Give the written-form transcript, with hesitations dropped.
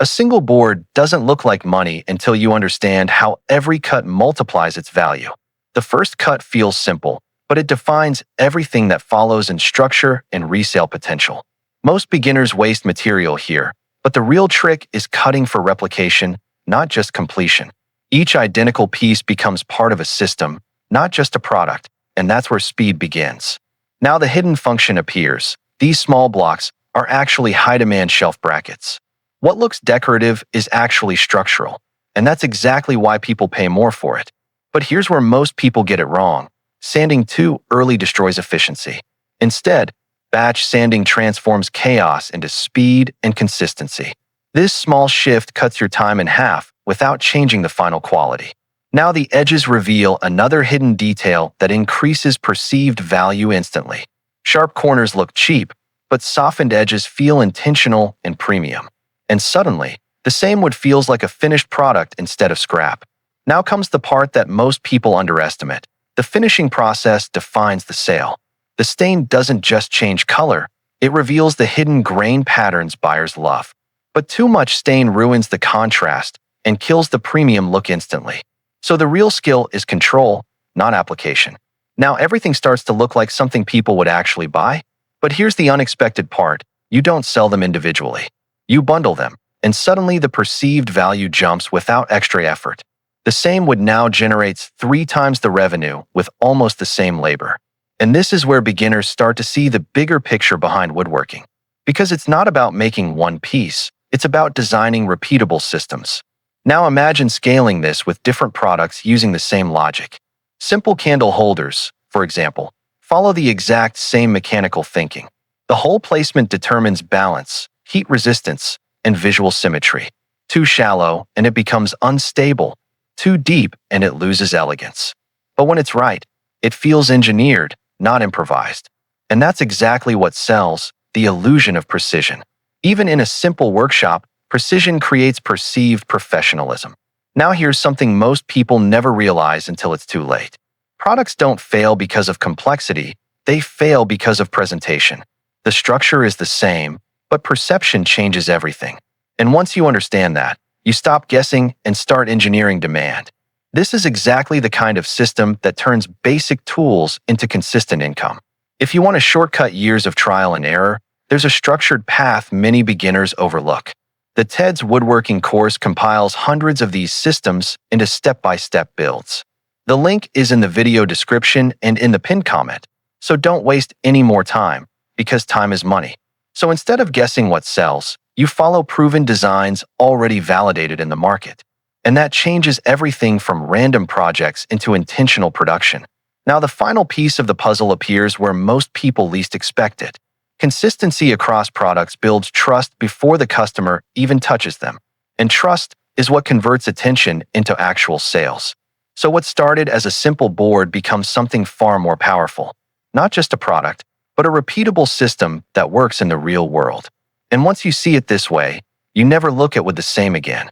A single board doesn't look like money until you understand how every cut multiplies its value. The first cut feels simple, but it defines everything that follows in structure and resale potential. Most beginners waste material here, but the real trick is cutting for replication, not just completion. Each identical piece becomes part of a system, not just a product, and that's where speed begins. Now the hidden function appears. These small blocks are actually high-demand shelf brackets. What looks decorative is actually structural, and that's exactly why people pay more for it. But here's where most people get it wrong. Sanding too early destroys efficiency. Instead, batch sanding transforms chaos into speed and consistency. This small shift cuts your time in half without changing the final quality. Now the edges reveal another hidden detail that increases perceived value instantly. Sharp corners look cheap, but softened edges feel intentional and premium. And suddenly, the same wood feels like a finished product instead of scrap. Now comes the part that most people underestimate. The finishing process defines the sale. The stain doesn't just change color, it reveals the hidden grain patterns buyers love. But too much stain ruins the contrast and kills the premium look instantly. So the real skill is control, not application. Now everything starts to look like something people would actually buy. But here's the unexpected part. You don't sell them individually. You bundle them, and suddenly the perceived value jumps without extra effort. The same wood now generates 3 times the revenue with almost the same labor. And this is where beginners start to see the bigger picture behind woodworking. Because it's not about making one piece, it's about designing repeatable systems. Now imagine scaling this with different products using the same logic. Simple candle holders, for example, follow the exact same mechanical thinking. The hole placement determines balance, heat resistance, and visual symmetry. Too shallow, and it becomes unstable. Too deep, and it loses elegance. But when it's right, it feels engineered, not improvised. And that's exactly what sells, the illusion of precision. Even in a simple workshop, precision creates perceived professionalism. Now here's something most people never realize until it's too late. Products don't fail because of complexity, they fail because of presentation. The structure is the same, but perception changes everything. And once you understand that, you stop guessing and start engineering demand. This is exactly the kind of system that turns basic tools into consistent income. If you want to shortcut years of trial and error, there's a structured path many beginners overlook. The TED's Woodworking course compiles hundreds of these systems into step-by-step builds. The link is in the video description and in the pinned comment, so don't waste any more time, because time is money. So instead of guessing what sells, you follow proven designs already validated in the market. And that changes everything from random projects into intentional production. Now the final piece of the puzzle appears where most people least expect it. Consistency across products builds trust before the customer even touches them. And trust is what converts attention into actual sales. So what started as a simple board becomes something far more powerful. Not just a product, but a repeatable system that works in the real world. And once you see it this way, you never look at wood the same again.